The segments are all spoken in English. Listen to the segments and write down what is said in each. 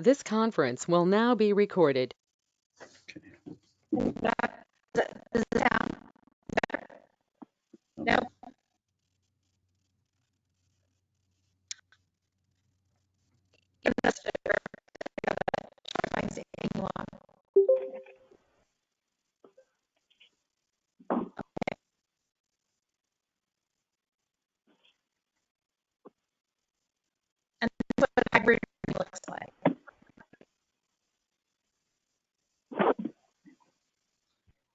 This conference will now be recorded. Does it sound better? No? Give us a annual. And this is what hybrid looks like.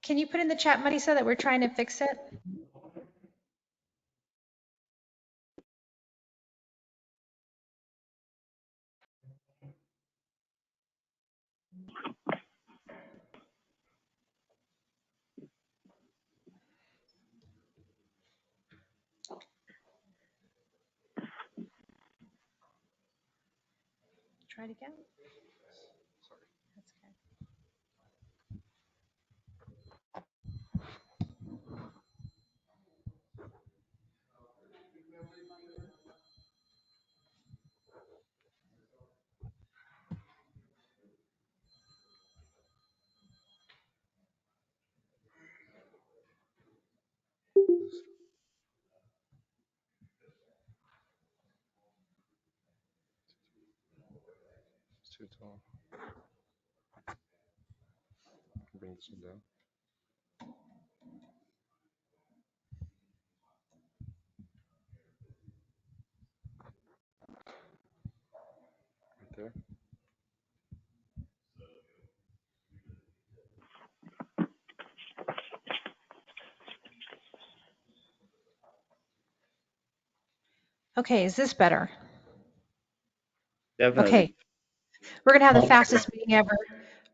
Can you put in the chat, Marisa, that we're trying to fix it? Try it again. That's okay. It's too tall. Bring this one down. Right there. Okay, is this better? Definitely. Okay, we're gonna have the fastest meeting ever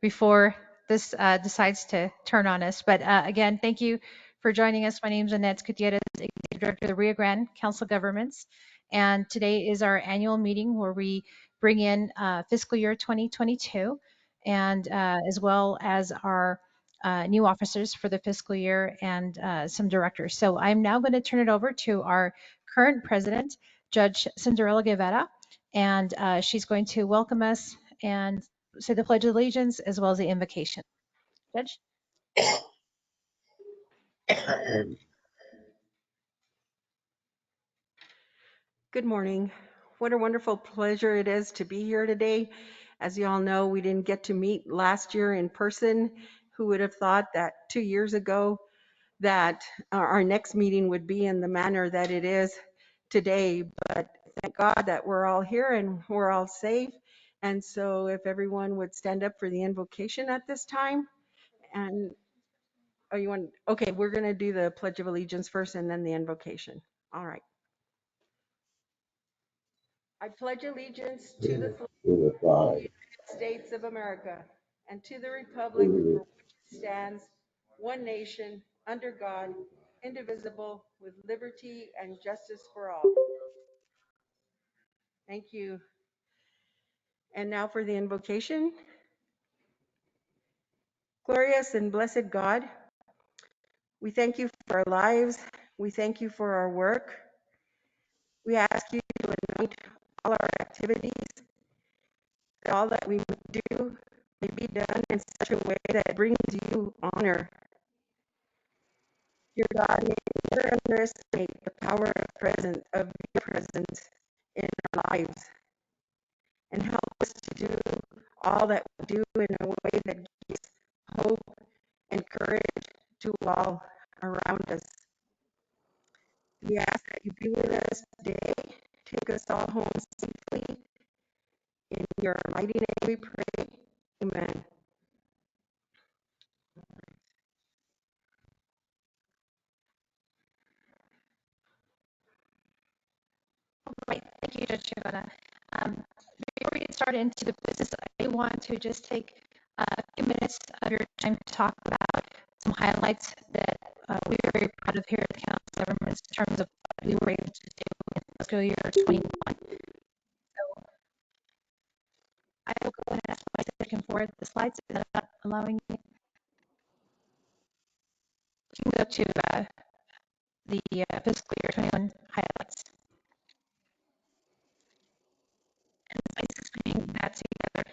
before this decides to turn on us. But again, thank you for joining us. My name is Annette Gutierrez, Executive Director of the Rio Grande Council of Governments. And today is our annual meeting where we bring in fiscal year 2022 and as well as our new officers for the fiscal year and some directors. So I'm now going to turn it over to our current president, Judge Cinderella Guevara, and she's going to welcome us and say the Pledge of Allegiance as well as the invocation. Judge? Good morning. What a wonderful pleasure it is to be here today. As you all know, we didn't get to meet last year in person. Who would have thought that 2 years ago that our next meeting would be in the manner that it is today? But thank God that we're all here and we're all safe. And so if everyone would stand up for the invocation at this time. And oh, you want, okay, we're going to do the Pledge of Allegiance first and then the invocation. All right. I pledge allegiance to the flag of the United States of America and to the republic for which it stands, one nation, under God, indivisible, with liberty and justice for all. Thank you. And now for the invocation. Glorious and blessed God, we thank you for our lives. We thank you for our work. We ask you to anoint all our activities, that all that we do may be done in such a way that brings you honor. Dear God, may we never underestimate the power of your presence in our lives, and help us to do all that we do in a way that gives hope and courage to all around us. We ask that you be with us today. Take us all home safely. In your mighty name we pray. Amen. Great. Thank you, Judge Guevara. Before we get started into the business, I want to just take a few minutes of your time to talk about some highlights that we are very proud of here at the Council of Governments in terms of what we were able to do in fiscal year 21. So I will go ahead and ask my second forward the slides. Is that not allowing me? We can go to the fiscal year 21 highlights. And it's nice screening that together.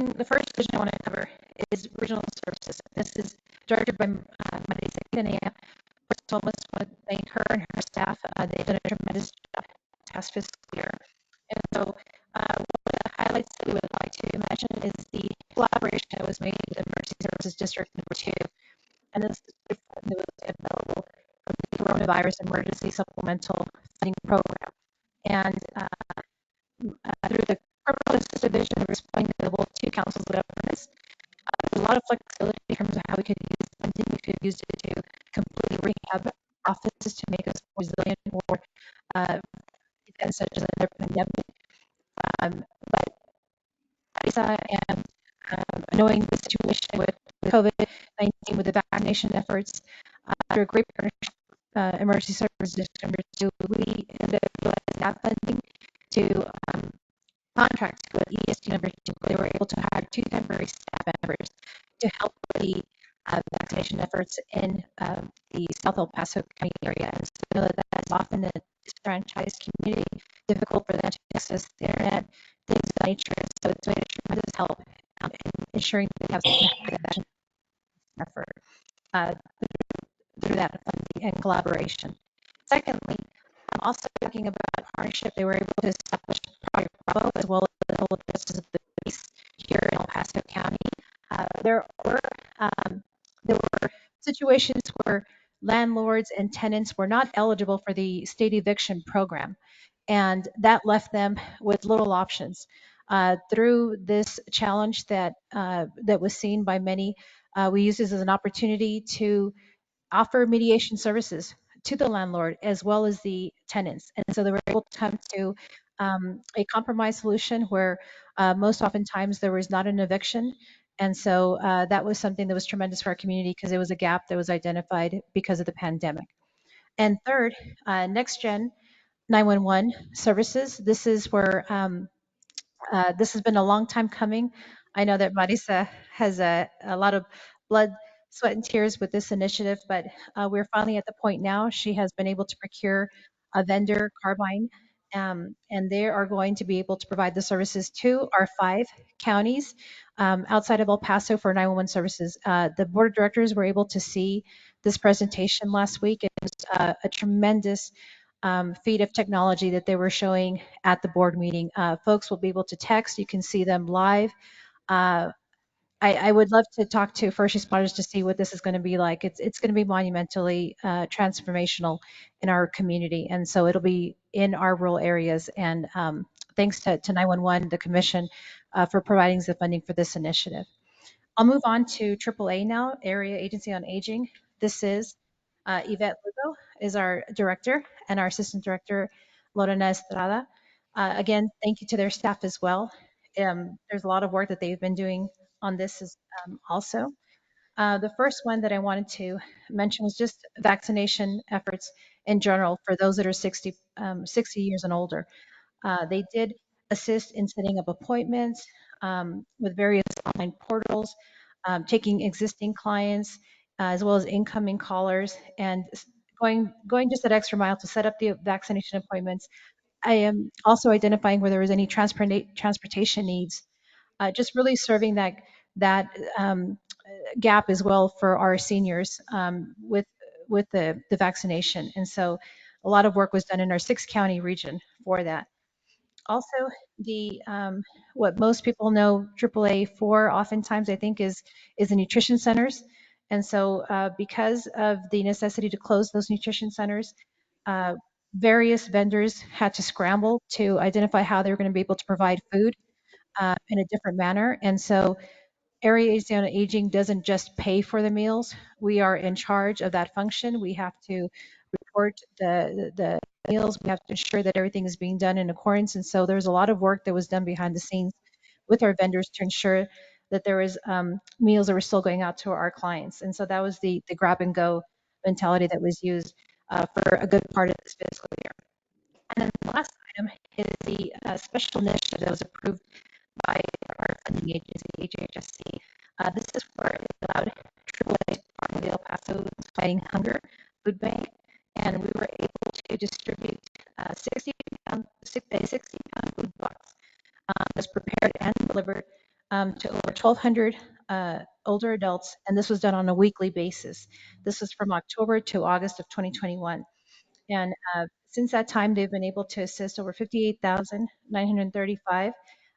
the first division I want to cover is regional services. This is directed by Marisa Canea. First of all, I just want to thank her and her staff. They've done a tremendous job past fiscal year. And so one of the highlights that we would like to mention is the collaboration that was made with Emergency Services District number 2. And this is the fund that was available from the Coronavirus Emergency Supplemental Funding Program. And through the criminal justice division, we're responding to both two councils of governments. There's a lot of flexibility in terms of how we could use funding. We could have used it to completely rehab offices to make us more resilient or events such as another pandemic. But Marisa and knowing the situation with COVID-19, with the vaccination efforts, through a great partnership, Emergency Services District number 2, we ended up utilizing that funding to contract with ESD number 2. They were able to hire 2 temporary staff members to help with the vaccination efforts in the South El Paso County area. And so we know that that's often a disenfranchised community, difficult for them to access the internet, things of that nature. So it's made a tremendous help in ensuring that we have some vaccination effort through that funding and collaboration. Secondly, I'm also talking about partnership. They were able to establish Project Bravo as well as the whole justice of the peace here in El Paso County. There were situations where landlords and tenants were not eligible for the state eviction program, and that left them with little options. Through this challenge that was seen by many, we used this as an opportunity to offer mediation services to the landlord as well as the tenants. And so they were able to come to a compromise solution where most oftentimes there was not an eviction. And so that was something that was tremendous for our community because it was a gap that was identified because of the pandemic. And third, next gen 911 services. This is where this has been a long time coming. I know that Marisa has a lot of blood, sweat, and tears with this initiative, but we're finally at the point now. She has been able to procure a vendor, Carbine, and they are going to be able to provide the services to our 5 counties outside of El Paso for 911 services. The board of directors were able to see this presentation last week. It was a tremendous feat of technology that they were showing at the board meeting. Folks will be able to text. You can see them live. Uh, I would love to talk to first responders to see what this is going to be like. It's going to be monumentally transformational in our community, and so it'll be in our rural areas. And thanks to 911, the commission, for providing the funding for this initiative. I'll move on to AAA now, Area Agency on Aging. This is Yvette Lugo is our director, and our assistant director, Lorena Estrada. Again, thank you to their staff as well. There's a lot of work that they've been doing on this also. The first one that I wanted to mention was just vaccination efforts in general for those that are 60 years and older. They did assist in setting up appointments with various online portals, taking existing clients as well as incoming callers, and going just that extra mile to set up the vaccination appointments. I am also identifying where there was any transportation needs, just really serving that gap as well for our seniors with the vaccination. And so a lot of work was done in our 6-county region for that. Also, the what most people know AAA for oftentimes I think is the nutrition centers. And so because of the necessity to close those nutrition centers, uh, various vendors had to scramble to identify how they were going to be able to provide food in a different manner. And so Area Agency on Aging doesn't just pay for the meals. We are in charge of that function. We have to report the meals. We have to ensure that everything is being done in accordance. And so there's a lot of work that was done behind the scenes with our vendors to ensure that there was meals that were still going out to our clients. And so that was the grab and go mentality that was used for a good part of this fiscal year. And then the last item is the special initiative that was approved by our funding agency, HHSC. This is where it allowed AAA Department of El Paso Fighting Hunger Food Bank, and we were able to distribute 60 pound food box that's prepared and delivered to over 1,200 older adults, and this was done on a weekly basis. This was from October to August of 2021. And since that time, they've been able to assist over 58,935.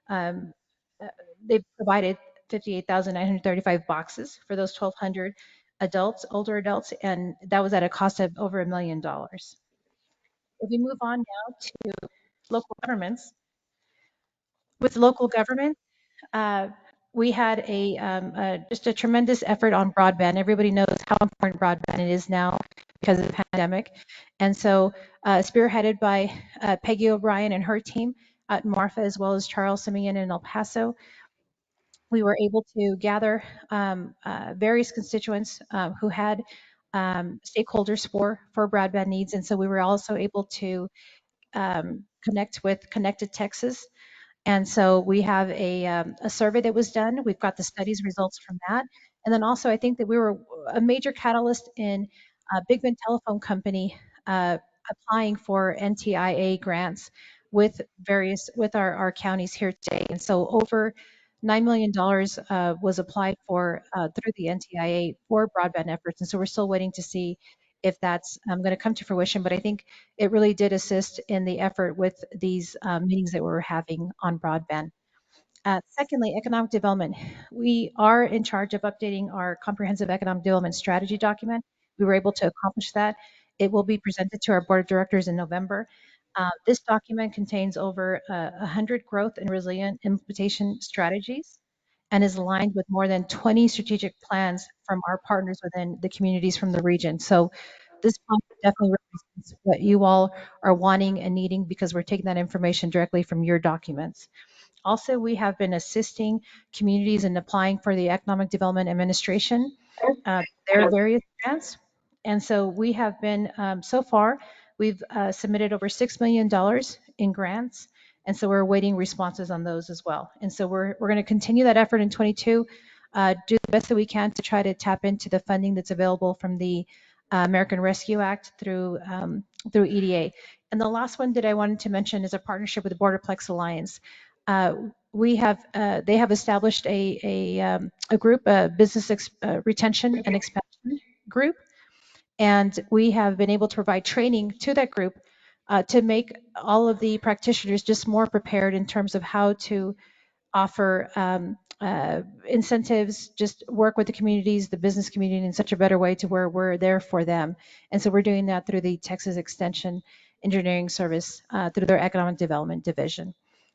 Um, uh, they've provided 58,935 boxes for those 1,200 adults, older adults, and that was at a cost of over $1 million. If we move on now to local governments, with local government, uh, we had just a tremendous effort on broadband. Everybody knows how important broadband it is now because of the pandemic. And so, spearheaded by Peggy O'Brien and her team at Marfa, as well as Charles Simeon in El Paso, we were able to gather various constituents who had stakeholders for broadband needs. And so we were also able to connect with Connected Texas, and so we have a survey that was done. We've got the studies results from that. And then also, I think that we were a major catalyst in Big Bend Telephone Company uh, applying for NTIA grants with our counties here today. And so over $9 million was applied for through the NTIA for broadband efforts. And so we're still waiting to see if that's going to come to fruition. But I think it really did assist in the effort with these meetings that we were having on broadband. Secondly, economic development. We are in charge of updating our comprehensive economic development strategy document. We were able to accomplish that. It will be presented to our board of directors in November. This document contains over 100 growth and resilient implementation strategies and is aligned with more than 20 strategic plans from our partners within the communities from the region. So this plan definitely represents what you all are wanting and needing because we're taking that information directly from your documents. Also, we have been assisting communities in applying for the Economic Development Administration, their various grants. And so we have been, so far, we've submitted over $6 million in grants. And so we're awaiting responses on those as well. And so we're going to continue that effort in 22, do the best that we can to try to tap into the funding that's available from the American Rescue Act through EDA. And the last one that I wanted to mention is a partnership with the Borderplex Alliance. Uh, they have established a group, a retention and expansion group, and we have been able to provide training to that group to make all of the practitioners just more prepared in terms of how to offer incentives, just work with the communities, the business community in such a better way to where we're there for them. And so we're doing that through the Texas Extension Engineering Service through their Economic Development Division.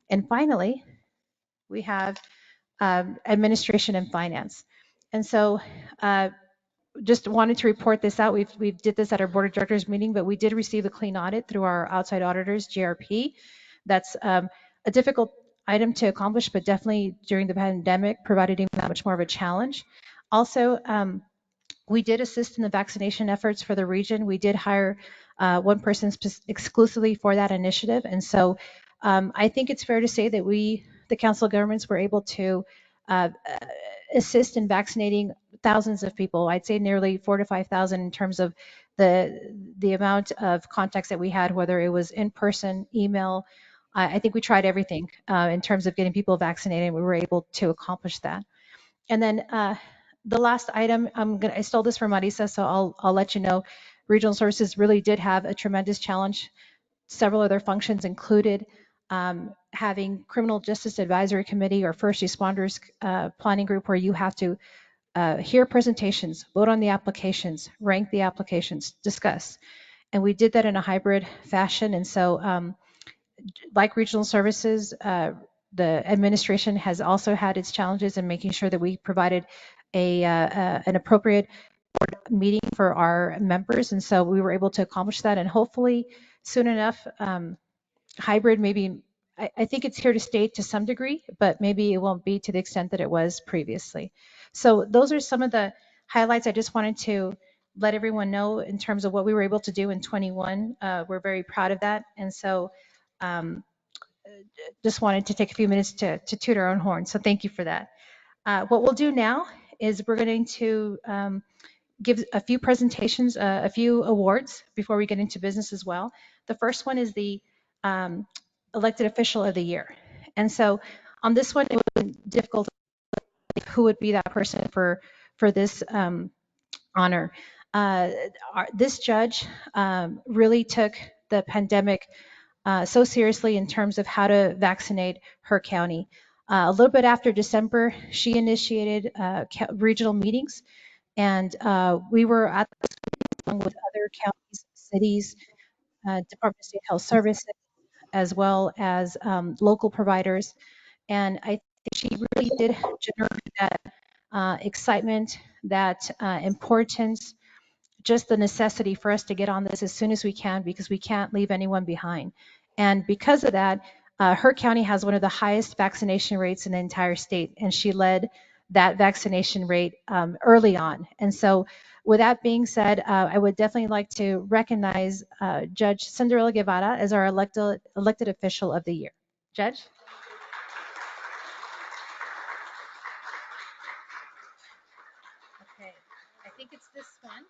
And finally, we have administration and finance. And so just wanted to report this out. We did this at our board of directors meeting, but we did receive a clean audit through our outside auditors, GRP. That's a difficult item to accomplish, but definitely during the pandemic provided even that much more of a challenge. Also, we did assist in the vaccination efforts for the region. We did hire one person exclusively for that initiative. And so I think it's fair to say that we, the Council of Governments, were able to assist in vaccinating thousands of people. I'd say nearly 4,000 to 5,000 in terms of the amount of contacts that we had, whether it was in person, email. I think we tried everything in terms of getting people vaccinated. We were able to accomplish that. And then the last item, I stole this from Marisa, so I'll let you know. Regional Services really did have a tremendous challenge. Several other functions included having Criminal Justice Advisory Committee or First Responders Planning Group, where you have to hear presentations, vote on the applications, rank the applications, discuss. And we did that in a hybrid fashion. And so like regional services, the administration has also had its challenges in making sure that we provided an appropriate board meeting for our members. And so we were able to accomplish that. And hopefully soon enough, hybrid maybe, I think it's here to stay to some degree, but maybe it won't be to the extent that it was previously. So those are some of the highlights I just wanted to let everyone know in terms of what we were able to do in 21. We're very proud of that. And so um, just wanted to take a few minutes to toot our own horn. So thank you for that. What we'll do now is we're going to give a few presentations, a few awards before we get into business as well. The first one is the um, elected official of the year. And so on this one, it was difficult who would be that person for this honor. This judge really took the pandemic so seriously in terms of how to vaccinate her county. A little bit after December, she initiated regional meetings, and we were at along with other counties, cities, Department of State Health Services, as well as local providers. And I think she really did generate that excitement, that importance, just the necessity for us to get on this as soon as we can because we can't leave anyone behind. And because of that, her county has one of the highest vaccination rates in the entire state, and she led that vaccination rate early on. And so, with that being said, I would definitely like to recognize Judge Cinderella Guevara as our elected official of the year. Judge? Okay, I think it's this one.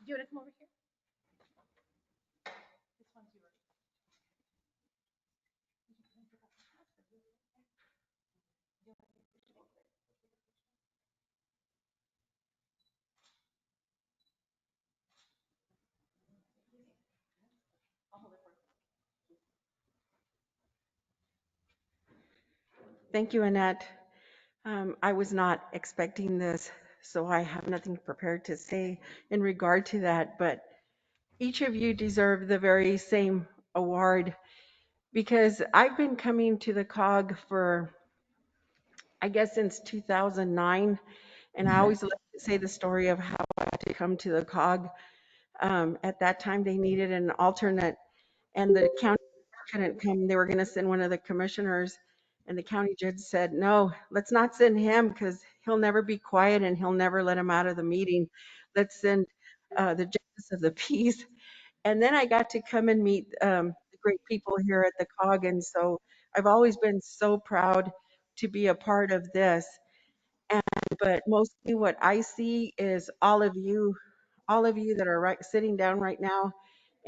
Do you want to come over here? This one's yours. Thank you, Annette. I was not expecting this, so I have nothing prepared to say in regard to that, but each of you deserve the very same award because I've been coming to the COG for, I guess, since 2009, and I always like to say the story of how I had to come to the COG. At that time, they needed an alternate, and the county couldn't come. They were going to send one of the commissioners, and the county judge said, no, let's not send him because he'll never be quiet and he'll never let him out of the meeting. Let's send the justice of the peace. And then I got to come and meet the great people here at the COG. And so I've always been so proud to be a part of this. And but mostly what I see is all of you that are right sitting down right now,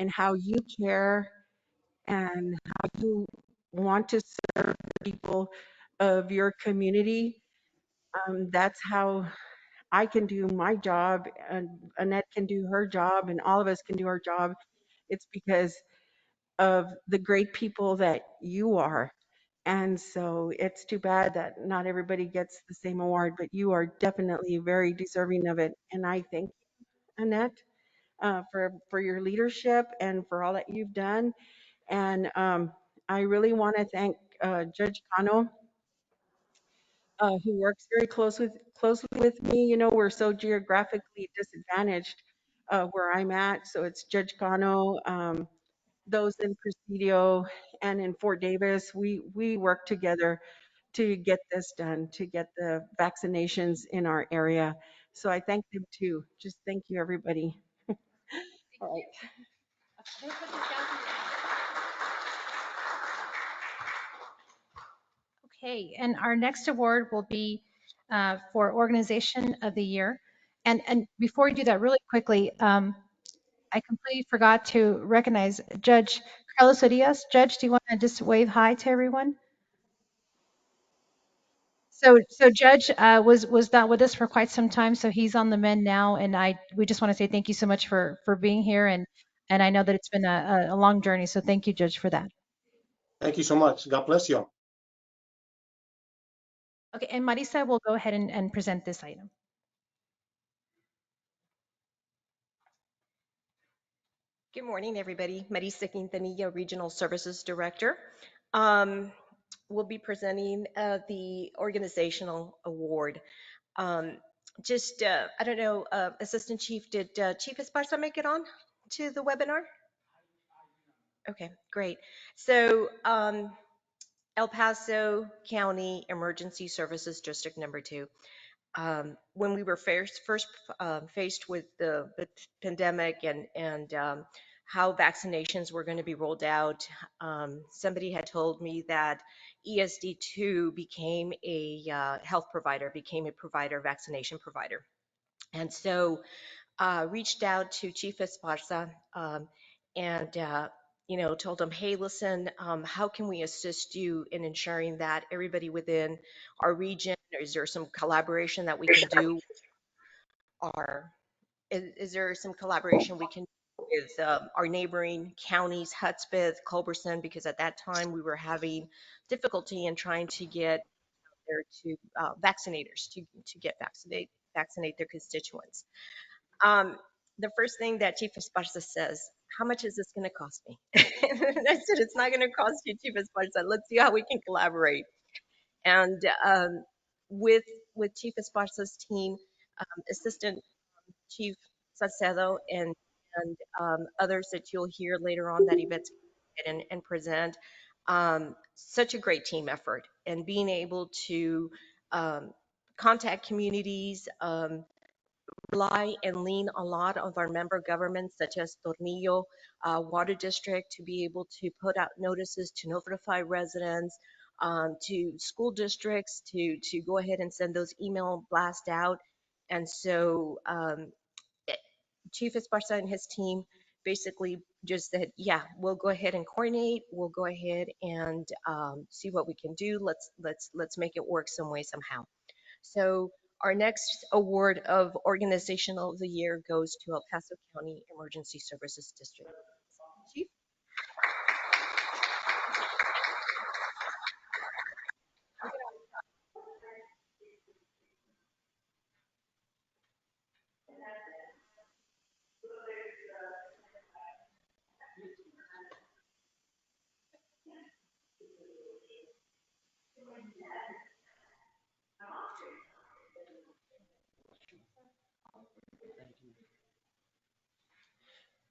and how you care and how you want to serve the people of your community. That's how I can do my job, and Annette can do her job, and all of us can do our job. It's because of the great people that you are. And so it's too bad that not everybody gets the same award, but you are definitely very deserving of it. And I thank you, Annette, for your leadership and for all that you've done. And I really want to thank Judge Cano, who works very closely with me. You know, we're so geographically disadvantaged where I'm at. So it's Judge Cano, those in Presidio and in Fort Davis. We work together to get this done, to get the vaccinations in our area. So I thank them too. Just thank you, everybody. All right. Okay, and our next award will be for Organization of the Year. And before we do that, really quickly, I completely forgot to recognize Judge Carlos Arias. Judge, do you want to just wave hi to everyone? So Judge was not with us for quite some time, so he's on the mend now, and we just want to say thank you so much for being here, and I know that it's been a long journey, so thank you, Judge, for that. Thank you so much. God bless you. Okay, and Marisa will go ahead and present this item. Good morning, everybody. Marisa Quintanilla, Regional Services Director. Um, we'll be presenting the organizational award. Um, I don't know, Assistant Chief, did Chief Esparza make it on to the webinar? Okay, great. So El Paso County Emergency Services District Number 2. When we were first faced with the pandemic and how vaccinations were going to be rolled out, somebody had told me that ESD2 became a health provider, became a provider, vaccination provider. And so reached out to Chief Esparza and told him, hey, listen, how can we assist you in ensuring that everybody within our region Is there some collaboration that we can do? Our is there some collaboration we can do with our neighboring counties, Hudspeth, Culberson? Because at that time we were having difficulty in trying to get there to vaccinators to get vaccinate their constituents. Um, the first thing that Chief Esparza says, how much is this going to cost me? I said, it's not going to cost you, Chief Esparza. Let's see how we can collaborate. And with with Chief Esparza's team, Assistant Chief Salcedo, and others that you'll hear later on that Yvette's going to and present, such a great team effort. And being able to um, contact communities, rely and lean a lot of our member governments, such as Tornillo Water District, to be able to put out notices to notify residents, to school districts to go ahead and send those email blasts out. And so Chief Esparza and his team basically just said, yeah, we'll go ahead and coordinate. We'll go ahead and see what we can do. Let's make it work some way somehow. So our next award of Organizational of the Year goes to El Paso County Emergency Services District. Chief?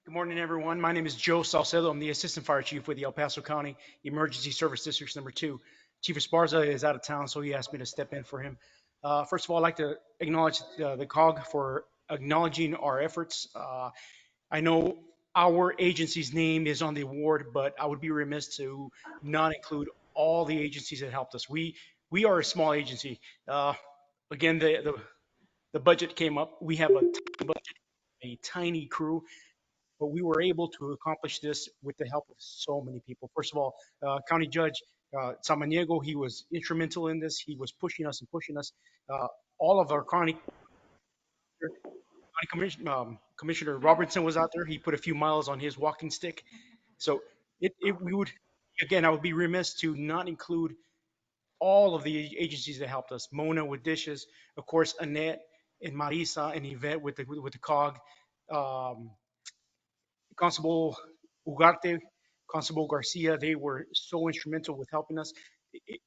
Good morning, everyone. My name is Joe Salcedo. I'm the Assistant Fire Chief with the El Paso County Emergency Service District number 2. Chief Esparza is out of town, so he asked me to step in for him. First of all, I'd like to acknowledge the COG for acknowledging our efforts. I know our agency's name is on the award, but I would be remiss to not include all the agencies that helped us. We are a small agency. Again, the budget came up. We have a tiny budget, a tiny crew, but we were able to accomplish this with the help of so many people. First of all, County Judge Samaniego, he was instrumental in this. He was pushing us and pushing us. Uh, all of our Commissioner Robertson was out there. He put a few miles on his walking stick. So we would, again, I would be remiss to not include all of the agencies that helped us. Mona with dishes, of course, Annette and Marisa and Yvette with the COG. Um, Constable Ugarte, Constable Garcia, they were so instrumental with helping us.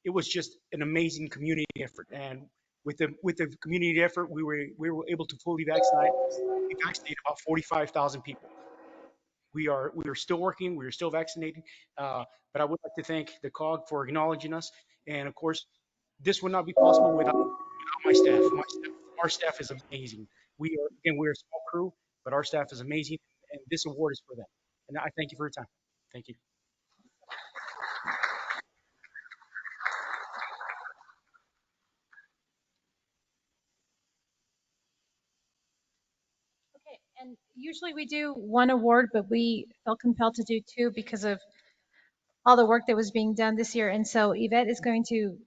It was just an amazing community effort, and with the community effort, we were able to fully vaccinate. We vaccinated about 45,000 people. We are still working. We are still vaccinating. But I would like to thank the COG for acknowledging us, and of course, this would not be possible without my staff. Our staff is amazing. We're a small crew, but our staff is amazing, and this award is for them. And I thank you for your time. Thank you. Okay, and usually we do one award, but we felt compelled to do two because of all the work that was being done this year. And so Yvette is going to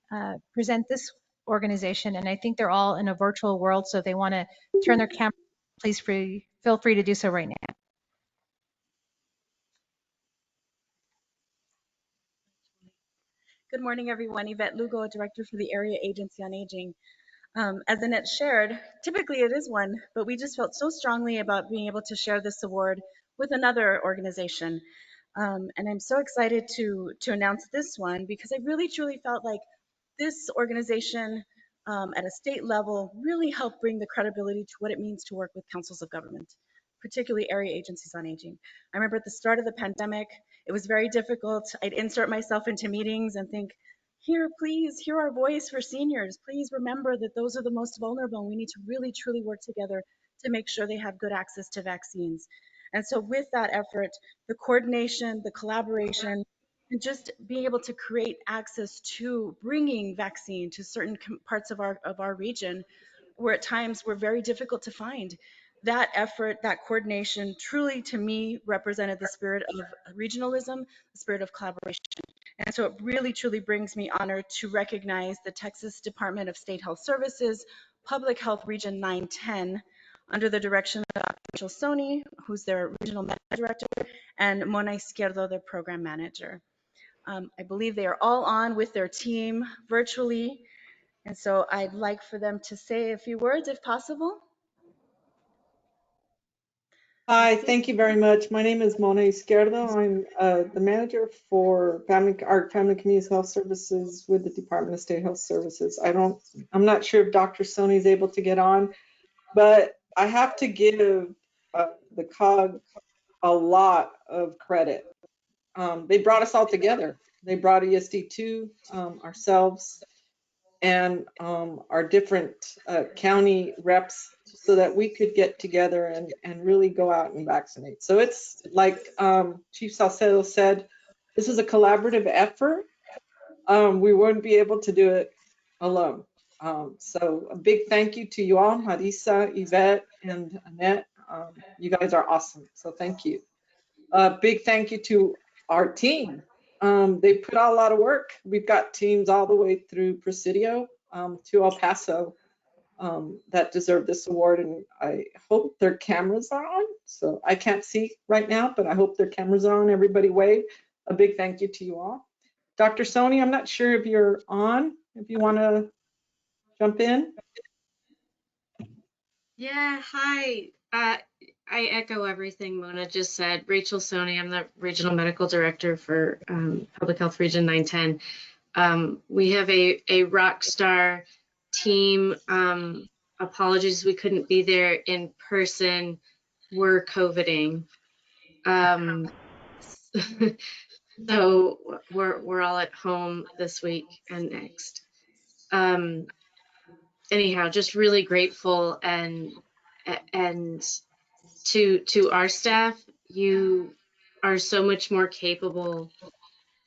present this organization, and I think they're all in a virtual world, so if they want to turn their camera, please feel free to do so right now. Good morning, everyone. Yvette Lugo, Director for the Area Agency on Aging. As Annette shared, typically it is one, but we just felt so strongly about being able to share this award with another organization. And I'm so excited to announce this one because I really truly felt like this organization at a state level really helped bring the credibility to what it means to work with councils of government, particularly area agencies on aging. I remember at the start of the pandemic, it was very difficult. I'd insert myself into meetings and think, here, please, hear our voice for seniors. Please remember that those are the most vulnerable. And we need to really, truly work together to make sure they have good access to vaccines. And so with that effort, the coordination, the collaboration, and just being able to create access to bringing vaccine to certain parts of our region where at times were very difficult to find. That effort, that coordination truly to me represented the spirit of regionalism, the spirit of collaboration. And so it really truly brings me honor to recognize the Texas Department of State Health Services, Public Health Region 910, under the direction of Dr. Rachel Soni, who's their regional medical director, and Mona Izquierdo, their program manager. I believe they are all on with their team virtually, and so I'd like for them to say a few words if possible. Hi, thank you very much. My name is Mona Izquierdo. I'm the manager for our Family Community Health Services with the Department of State Health Services. I'm not sure if Dr. Soni is able to get on, but I have to give the COG a lot of credit. They brought us all together. They brought ESD2, ourselves, and our different county reps so that we could get together and really go out and vaccinate. So it's like Chief Salcedo said, this is a collaborative effort. We wouldn't be able to do it alone. So a big thank you to you all, Marisa, Yvette, and Annette. You guys are awesome. So thank you. A big thank you to our team. They put out a lot of work. We've got teams all the way through Presidio to El Paso that deserve this award, and I hope their cameras are on. So I can't see right now, but I hope their cameras are on. Everybody wave. A big thank you to you all. Dr. Soni, I'm not sure if you're on, if you want to jump in. Yeah, hi. I echo everything Mona just said. Rachel Soni, I'm the Regional Medical Director for Public Health Region 910. We have a rock star team. Apologies we couldn't be there in person. We're COVIDing. So we're all at home this week and next. Anyhow, just really grateful and to our staff, you are so much more capable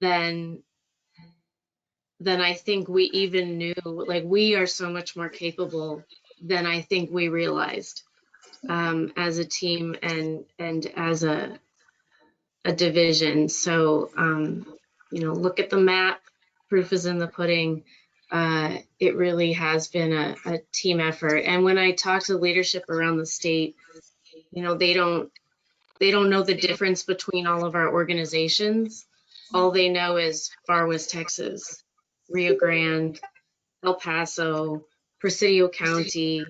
than I think we even knew. Like, we are so much more capable than I think we realized as a team and as a division. So look at the map. Proof is in the pudding. It really has been a team effort. And when I talk to leadership around the state, they don't know the difference between all of our organizations. All they know is Far West Texas, Rio Grande, El Paso, Presidio County,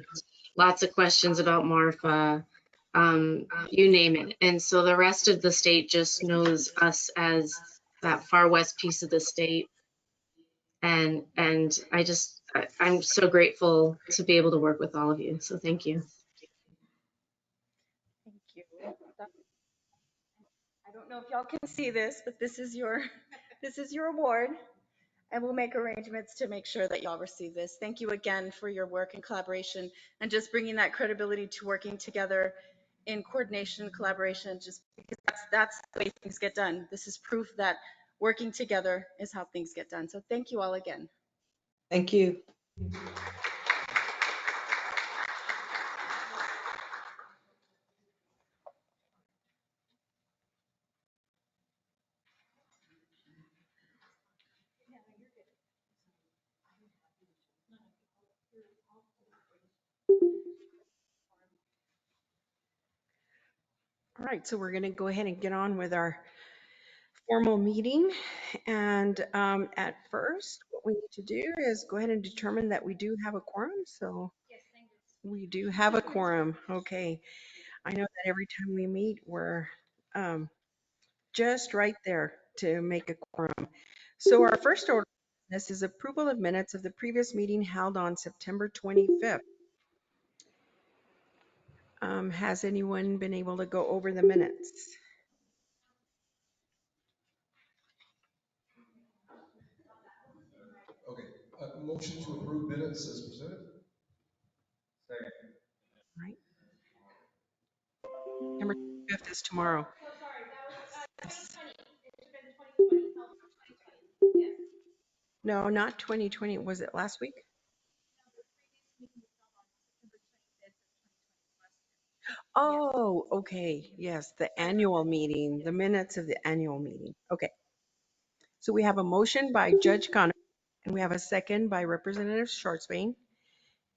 lots of questions about Marfa, you name it. And so the rest of the state just knows us as that far west piece of the state. And I'm so grateful to be able to work with all of you. So thank you. Thank you. I don't know if y'all can see this, but this is your award, and we'll make arrangements to make sure that y'all receive this. Thank you again for your work and collaboration and just bringing that credibility to working together in coordination, collaboration, just because that's the way things get done. This is proof that working together is how things get done. So thank you all again. Thank you. All right, so we're going to go ahead and get on with our formal meeting. And at first, what we need to do is go ahead and determine that we do have a quorum. So we do have a quorum. Okay. I know that every time we meet, we're just right there to make a quorum. So our first order of business is approval of minutes of the previous meeting held on September 25th. Has anyone been able to go over the minutes? Okay, motion to approve minutes as presented? Right. September 25th is tomorrow. No, not 2020. Was it last week? Oh, okay. Yes, the annual meeting, the minutes of the annual meeting. Okay. So we have a motion by Judge Connor, and we have a second by Representative Schwartzbein.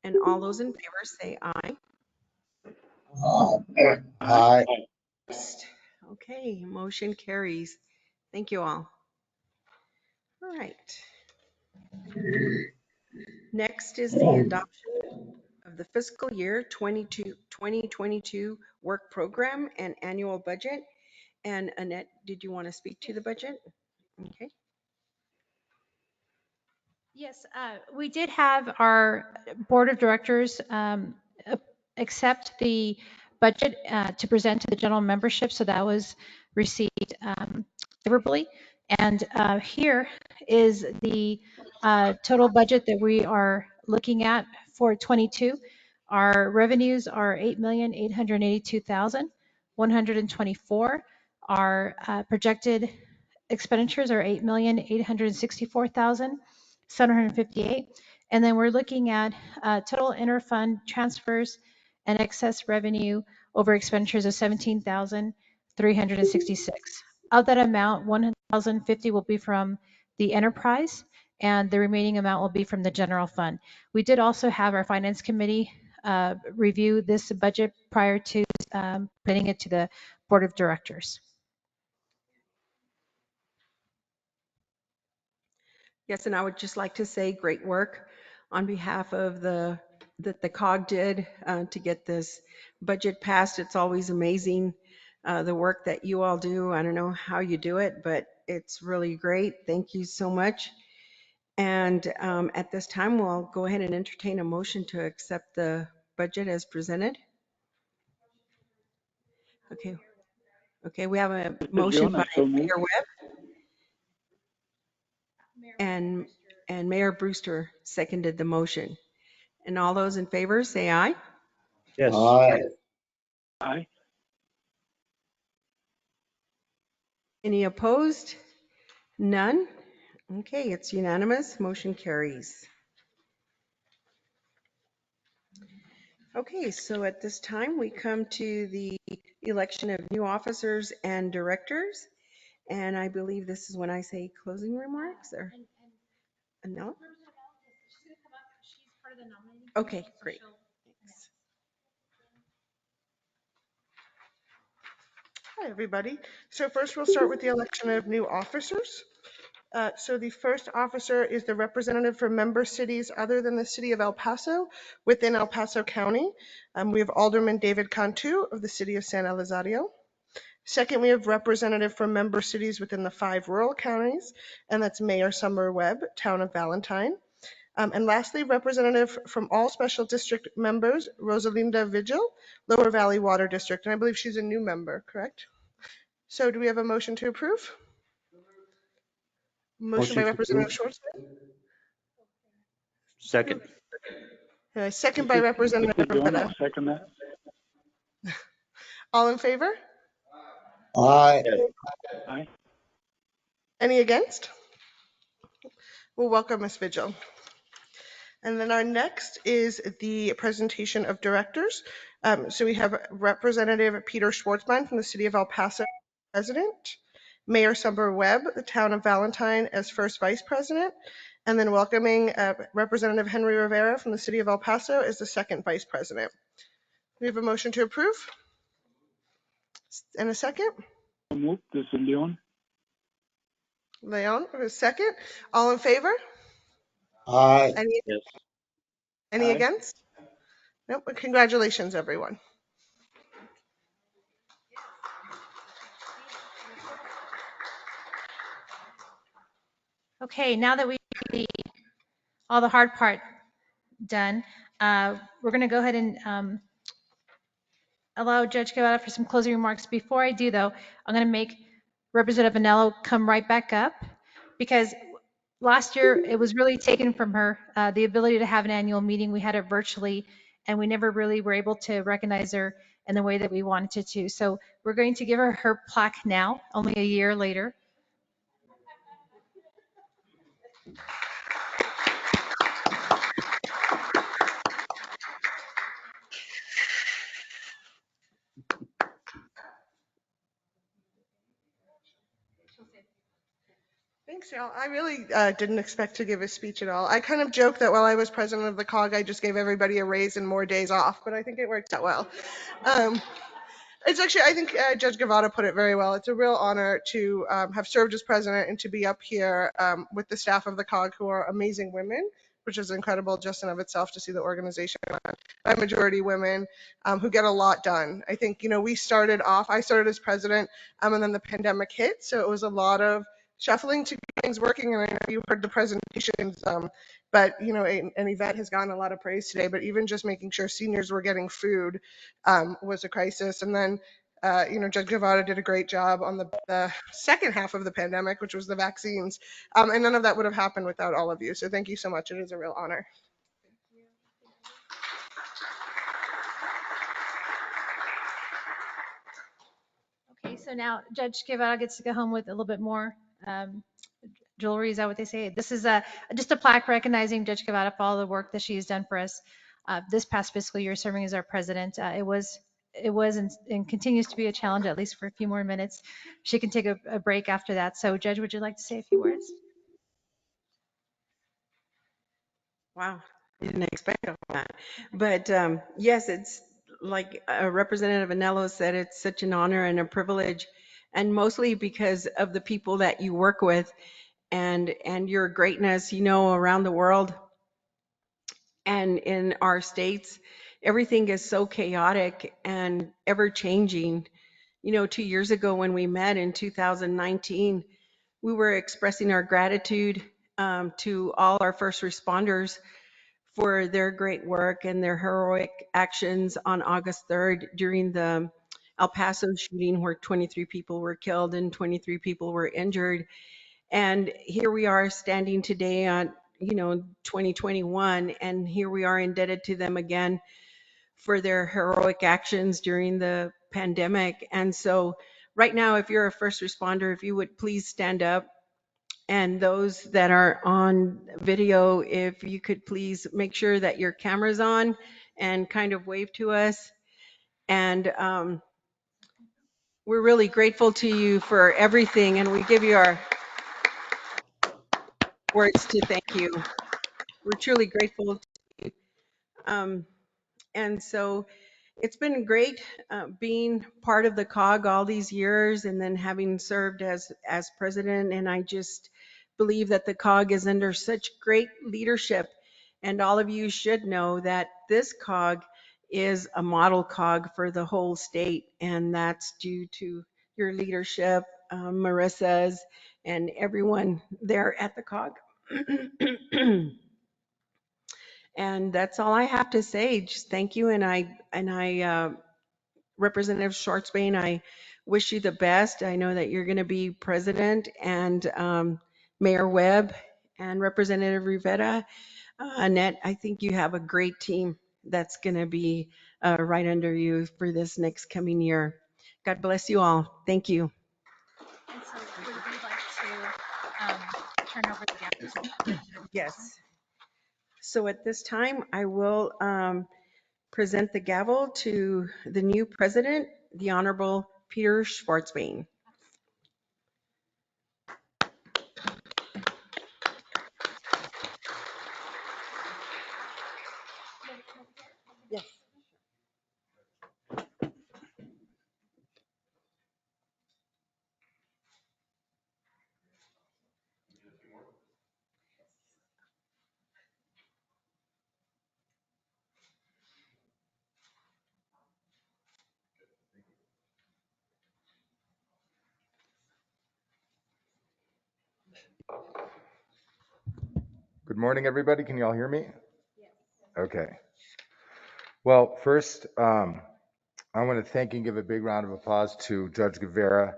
And all those in favor say aye. Aye. Okay, motion carries. Thank you all. All right. Next is the adoption of the fiscal year 2022 work program and annual budget. And Annette, did you want to speak to the budget? Okay. Yes, we did have our board of directors accept the budget to present to the general membership, so that was received favorably. And here is the total budget that we are looking at for 22. Our revenues are 8,882,124. Our projected expenditures are 8,864,758. And then we're looking at total interfund transfers and excess revenue over expenditures of 17,366. Of that amount, 1,050 will be from the enterprise, and the remaining amount will be from the general fund. We did also have our finance committee review this budget prior to putting it to the board of directors. Yes, and I would just like to say great work on behalf of that the COG did to get this budget passed. It's always amazing the work that you all do. I don't know how you do it, but it's really great. Thank you so much. And at this time, we'll go ahead and entertain a motion to accept the budget as presented. Okay. Okay, we have a motion by Mayor Webb and Mayor Brewster seconded the motion. And all those in favor say aye. Yes. Aye. Aye. Any opposed? None? Okay, it's unanimous. Motion carries. Okay, so at this time we come to the election of new officers and directors. And I believe this is when I say closing remarks or no? Okay, great. Thanks. Hi, everybody. So first we'll start with the election of new officers. So the first officer is the representative for member cities other than the city of El Paso within El Paso County. We have Alderman David Cantu of the city of San Elizario. Second, we have representative from member cities within the 5 rural counties, and that's Mayor Summer Webb, town of Valentine. And lastly, representative from all special district members, Rosalinda Vigil, Lower Valley Water District. And I believe she's a new member, correct? So do we have a motion to approve? Motion by Representative Schwartzman. Second. Second by Representative Rivera. I'll second that. All in favor? Aye. Yes. Aye. Any against? We'll welcome Ms. Vigil. And then our next is the presentation of directors. So we have Representative Peter Schwartzbein from the city of El Paso, president. Mayor Summer Webb, the town of Valentine, as first vice president. And then welcoming Representative Henry Rivera from the city of El Paso as the second vice president. We have a motion to approve. And a second? Move. This is Leon. Leon, a second. All in favor? Aye. Yes. Any Aye. against? Nope. Congratulations, everyone. Okay, now that we have all the hard part done, we're going to go ahead and allow Judge Guevara for some closing remarks. Before I do, though, I'm going to make Representative Anello come right back up, because last year it was really taken from her, the ability to have an annual meeting. We had it virtually, and we never really were able to recognize her in the way that we wanted to. So we're going to give her her plaque now, only a year later. Thanks, Thanks, y'all. I really didn't expect to give a speech at all. I kind of joked that while I was president of the COG, I just gave everybody a raise and more days off, but I think it worked out well. Um, It's actually, I think Judge Gavada put it very well. It's a real honor to have served as president and to be up here with the staff of the COG, who are amazing women, which is incredible just in of itself to see the organization by majority women who get a lot done. I think, we started off, I started as president and then the pandemic hit. So it was a lot of shuffling to get things working. And I know you heard the presentations, but, an event has gotten a lot of praise today, but even just making sure seniors were getting food was a crisis. And then, Judge Guevara did a great job on the second half of the pandemic, which was the vaccines. And none of that would have happened without all of you. So thank you so much. It is a real honor. Okay, so now Judge Guevara gets to go home with a little bit more jewelry. Is that what they say? This is just a plaque recognizing Judge Guevara for all the work that she has done for us this past fiscal year, serving as our president. It was and continues to be a challenge, at least for a few more minutes. She can take a break after that. So, Judge, would you like to say a few words? Wow, I didn't expect all that. But yes, it's like Representative Anello said, it's such an honor and a privilege, and mostly because of the people that you work with and your greatness, around the world and in our states. Everything is so chaotic and ever changing. 2 years ago when we met in 2019, we were expressing our gratitude to all our first responders for their great work and their heroic actions on August 3rd during the El Paso shooting, where 23 people were killed and 23 people were injured. And here we are standing today on, 2021, and here we are indebted to them again for their heroic actions during the pandemic. And so right now, if you're a first responder, if you would please stand up. And those that are on video, if you could please make sure that your camera's on and kind of wave to us. And we're really grateful to you for everything, and we give you our words to thank you. We're truly grateful to you. Um, and so it's been great being part of the COG all these years and then having served as president. And I just believe that the COG is under such great leadership. And all of you should know that this COG is a model COG for the whole state. And that's due to your leadership, Marissa's, and everyone there at the COG. And that's all I have to say. Just thank you. And I, Representative Schwartzbein, I wish you the best. I know that you're going to be president, and Mayor Webb and Representative Rivera, Annette, I think you have a great team that's going to be right under you for this next coming year. God bless you all. Thank you. And so, would we like to turn over the gavel? Yes. So at this time, I will present the gavel to the new president, the Honorable Peter Schwartzbein. Yes. Good morning, everybody. Can you all hear me? Okay. Well, first, I want to thank and give a big round of applause to Judge Guevara,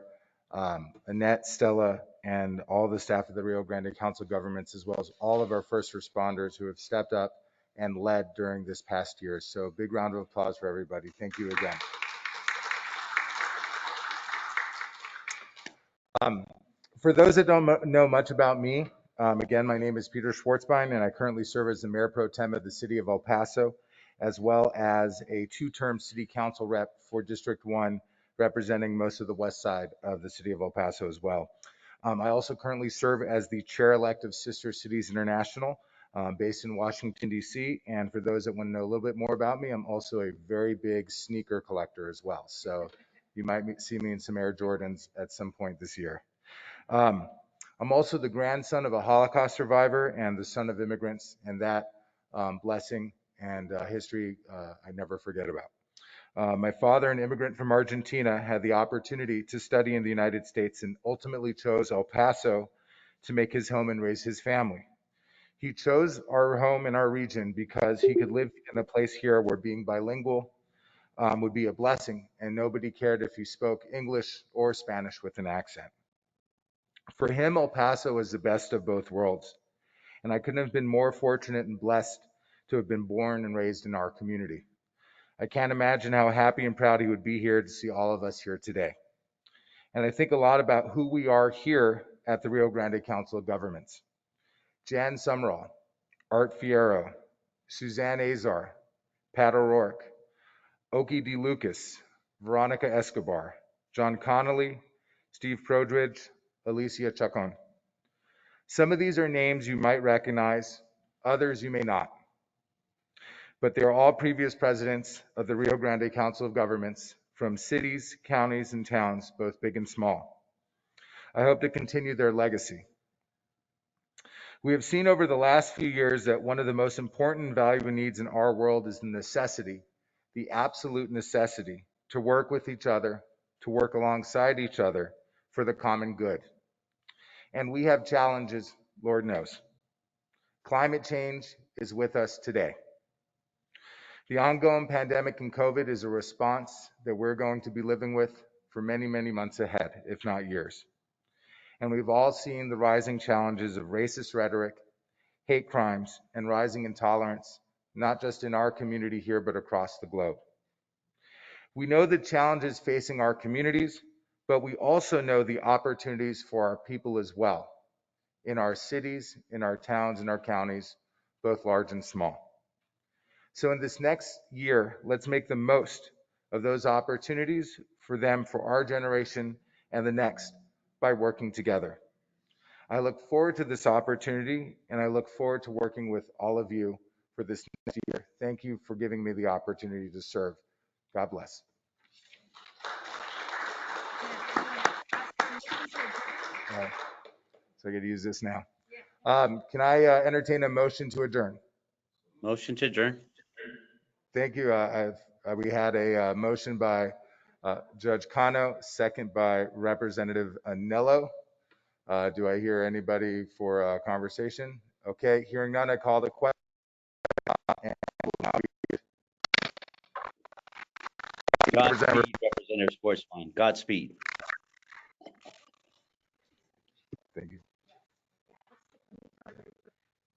Annette, Stella, and all the staff of the Rio Grande Council governments, as well as all of our first responders who have stepped up and led during this past year. So big round of applause for everybody. Thank you again. For those that don't know much about me, again, my name is Peter Schwartzbein, and I currently serve as the Mayor Pro Tem of the City of El Paso, as well as a two-term City Council rep for District 1, representing most of the west side of the City of El Paso as well. I also currently serve as the chair-elect of Sister Cities International, based in Washington, D.C. And for those that want to know a little bit more about me, I'm also a very big sneaker collector as well. So you might see me in some Air Jordans at some point this year. Um, I'm also the grandson of a Holocaust survivor and the son of immigrants, and that blessing and history I never forget about. My father, an immigrant from Argentina, had the opportunity to study in the United States and ultimately chose El Paso to make his home and raise his family. He chose our home in our region because he could live in a place here where being bilingual would be a blessing, and nobody cared if he spoke English or Spanish with an accent. For him, El Paso was the best of both worlds, and I couldn't have been more fortunate and blessed to have been born and raised in our community. I can't imagine how happy and proud he would be here to see all of us here today. And I think a lot about who we are here at the Rio Grande Council of Governments. Jan Summerall, Art Fierro, Suzanne Azar, Pat O'Rourke, Oki D. Lucas, Veronica Escobar, John Connolly, Steve Prodridge, Alicia Chacon. Some of these are names you might recognize, others you may not. But they are all previous presidents of the Rio Grande Council of Governments from cities, counties, and towns, both big and small. I hope to continue their legacy. We have seen over the last few years that one of the most important and valuable needs in our world is the necessity, the absolute necessity, to work with each other, to work alongside each other for the common good. And we have challenges, Lord knows. Climate change is with us today. The ongoing pandemic and COVID is a response that we're going to be living with for many, many months ahead, if not years. And we've all seen the rising challenges of racist rhetoric, hate crimes, and rising intolerance, not just in our community here, but across the globe. We know the challenges facing our communities, but we also know the opportunities for our people as well, in our cities, in our towns, in our counties, both large and small. So in this next year, let's make the most of those opportunities for them, for our generation and the next, by working together. I look forward to this opportunity, and I look forward to working with all of you for this next year. Thank you for giving me the opportunity to serve. God bless. All right. So I get to use this now. Can I entertain a motion to adjourn? Motion to adjourn. Thank you. We had a motion by Judge Cano, second by Representative Anello. Do I hear anybody for a conversation? Okay, hearing none, I call the question. Godspeed, Representative Sportsfine. Godspeed. Thank you.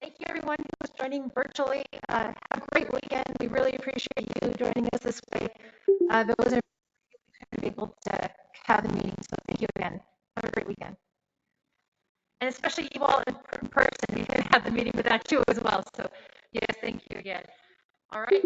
Thank you, everyone who was joining virtually. Have a great weekend. We really appreciate you joining us this way. Those are able to have the meeting, so thank you again. Have a great weekend. And especially you all in person, we can have the meeting without you as well. So yes, thank you again. All right.